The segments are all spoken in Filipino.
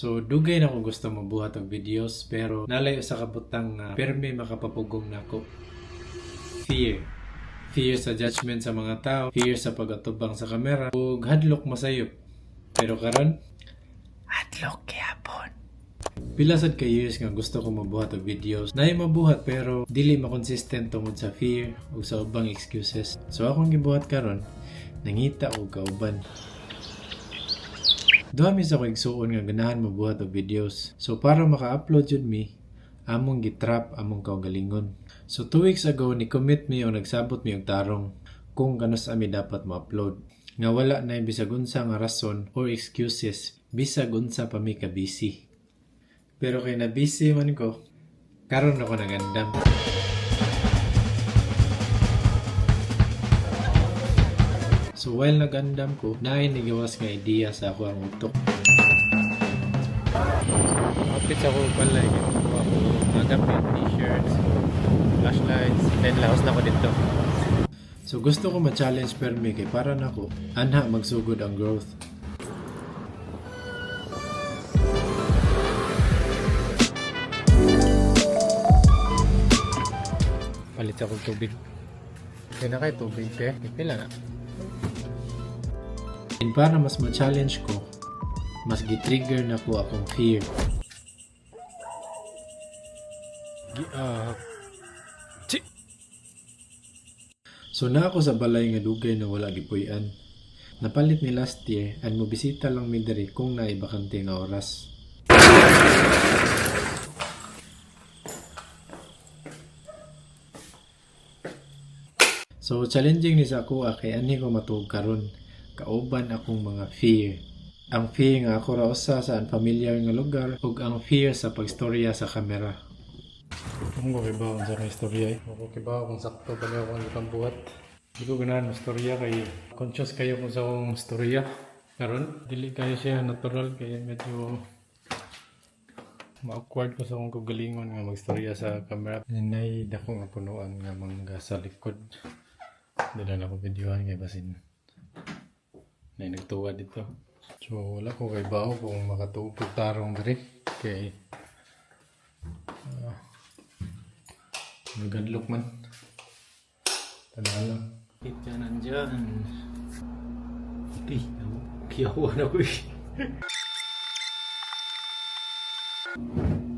So, dugay na ko gusto mabuhat og videos pero nalayo sa kabutang nga permi makapapugong nako. Fear. Fear sa judgment sa mga tao, fear sa pagatubang sa kamera, ug hadlok masayop. Pero karon, hadlok gyapon. Pila sad ka years nga gusto ko mabuhat og videos. Nay mabuhat pero dili makonsistent tungod sa fear ug sa ubang excuses. So akong gibuhat karon, nangita og kauban. Duha mi sa ko igsuon nga ganahan mabuhat og videos. So para maka-upload jud mi, among gitrap among kaugalingon. So 2 weeks ago ni commit mi o nagsabot mi og tarong kung kanus ami dapat ma-upload. Nga wala na bisag unsa nga rason or excuses bisag unsa pa mi ka busy. Pero kay na busy man ko, karon ako nagandam. So while nagandam ko, naay nigawas nga idea sa ako ang utok. Outfit ako pala, ginagawa ko mga damit, t-shirts, flashlights, then laos na ko dito. So gusto ko ma-challenge permi kay para na ko, anha magsugod ang growth. Palit ako tubig. Kaya na kayo tubig, te. Pila na. And para mas ma-challenge ko, mas gi-trigger na ko akong fear. So na ako sa balay nga dugay na wala gipuy-an. Napalit ni last year and mobisita lang mi diri kung naay bakante nga oras. So challenging ni sa ako kay ani ko matuog karon. Kauban akong mga fear. Ang fear nga ako ra usa sa unfamiliar nga lugar ug ang fear sa pagstorya sa kamera. Kung ko kibaw sa kay istorya ako kibaw kung sakto ba niya akong ikambuhat. Di ko ganahan ng istorya kay conscious kayo kung sa akong istorya. Karon dili kayo siya natural kaya medyo ma-awkward ko sa akong kagalingon nga magstorya sa kamera. Nay dako nga punuan nga mangga sa likod. Dala na ko videohan kay basin. Nay nagtuwa dito. So wala ko kay bao kung makatuog tarong diri kay nagadlok man. Tanahan lang. Kita nandyan. Kiyawan ako eh.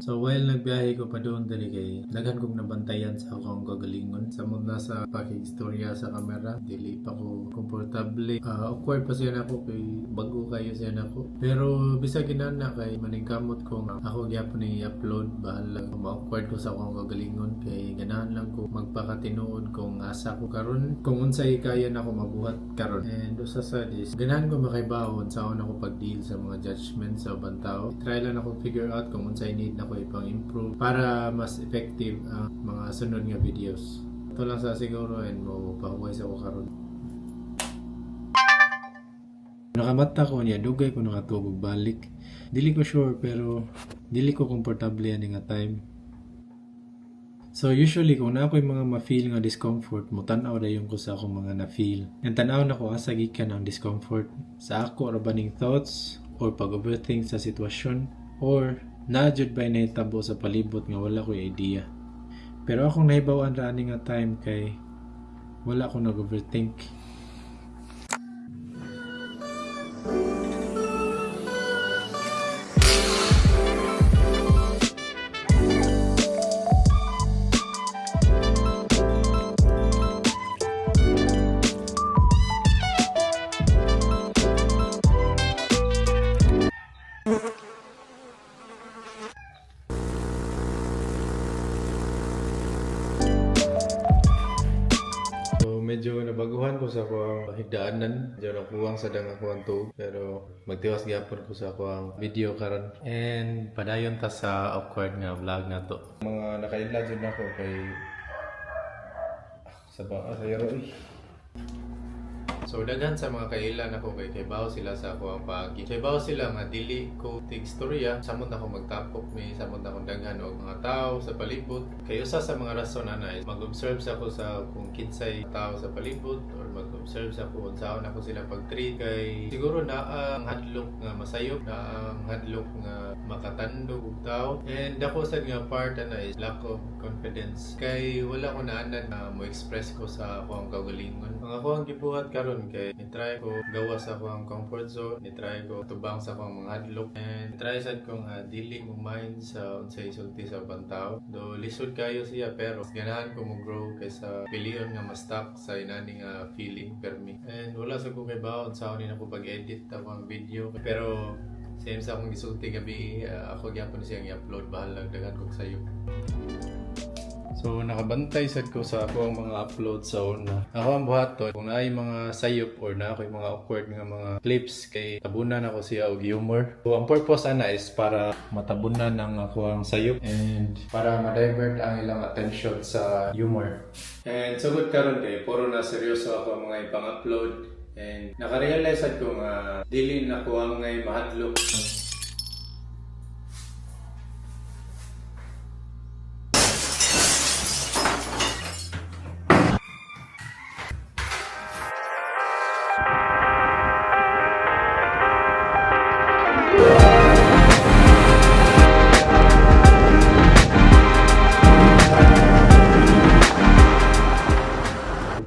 So while nagbiyahe ko pa doon dali kay daghan kong nabantayan sa akong kagalingon sa muna sa pakistorya sa kamera, dili pa ko komportable. Awkward pa siya nako kay bago kayo siya nako. Pero bisag ginana kay maningkamot ko nga ako gyapon ni upload bahala ma-awkward ko sa akong kagalingon kay ganahan lang ko magpakatinuod kung asa ko karon kung unsay kaya nako mabuhat karon. And usa sa dis ganahan ko makaibawon sa ako pag-deal sa mga judgment sa ubang tao. Try lang ako figure out kung unsay need na ko ipang-improve para mas effective ang mga sunod nga videos. Ito lang sa siguro and mapahuway sa ko karon. Nakamata ko niya, dugay ko nakatubog balik. Dili ko sure pero dili ko komportable ani nga time. So usually kung na ako'y mga ma-feel nga discomfort, mutanaw dayon ko sa akong mga na-feel. Ang tanaw na ko asa gikan ang discomfort. Sa ako ra baning thoughts or pag-overthink sa sitwasyon or na-jud by nahitabo sa palibot nga wala ko idea. Pero akong nahibawan ra ani nga time kay wala akong nag-overthink. Medyo nabaguhan ko sa akong higdaanan. Medyo nakuwang sa dang ako ang tuog. Pero magtiwas gyapon ko sa akong video karon. And padayon ta sa awkward nga vlog na to. Mga nakaila dyan ako kay sa yaro eh. So daghan sa mga kailan ako kay kaybaw sila sa ako ang pagi. Kaybaw sila nga dili ko tig istorya. Samot ako magtapok mi, samot ako daghan og mga tao sa palibot. Kay usa sa mga rason ana is mag-observe sa ako sa kung kinsay tao sa palibot or nag-observe sa kung saan ako sila pag-treat kay siguro na ang hadlok nga masayop, na ang hadlok nga makatandog og tao, and ako sad nga part na is lack of confidence kay wala ko naanan na mo express ko sa akong kaugalingon. Ang ako ang gibuhat karon kay ni-try ko gawa sa akong comfort zone, ni-try ko tubang sa akong mga hadlok, and try sad kong dili mo mind sa unsay sulti sa bantao. Do lisod kayo siya pero ganahan ko mo grow kaysa piliyon nga ma-stuck sa inani nga feeling permi. And wala sa ko kay baon sa unin ako pag-edit akong video pero same sa akong gisulti gabi, ako gyapon siya i-upload bahalag daghan kog sayo. So nakabantay sad ko sa akong mga upload sa una. Ako ang buhaton kung naay mga sayop or na ako mga awkward nga mga clips kay tabunan ako siya og humor. So ang purpose ana is para matabunan ang ako ang sayop and para ma-divert ang ilang attention sa humor. And sugod karon kay puro na seryoso ako mga ipang-upload. And nakarealize ko nga dili na ko ang ngay mahadlok.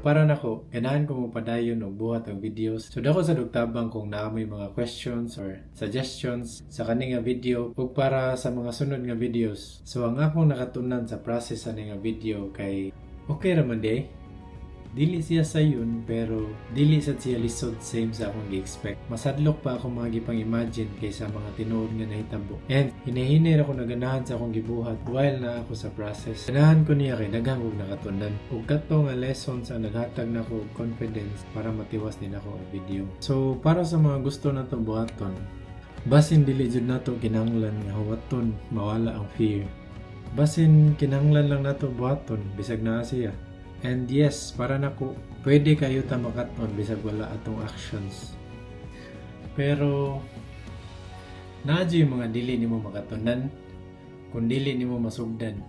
Para nako, ganahan ko mo padayon og buhat og videos. So dako sa dugtabang kung naa may mga questions or suggestions sa kani nga video ug para sa mga sunod nga videos. So ang akong nakatunan sa process ani nga video kay okay ra man day. Dili siya sayon pero dili sad siya lisod same sa akong gi-expect. Masadlok pa ako mga gipang-imagine kaysa mga tinuod nga nahitabo. And hinay-hinay ako naganahan sa akong gibuhat while na ako sa process. Ganahan ko niya kay daghang kog nakatunan. Ug kadto nga lessons ang naghatag nako og confidence para matiwas din ako ang video. So para sa mga gusto nato buhaton, basin dili jud nato kinahanglan nga huwaton mawala ang fear. Basin kinahanglan lang nato buhaton bisag naa siya. And yes, para nako, pwede kayo ta makaton bisag wala atong actions. Pero naadyo yung mga dili nimo makatunan kung dili nimo masugdan.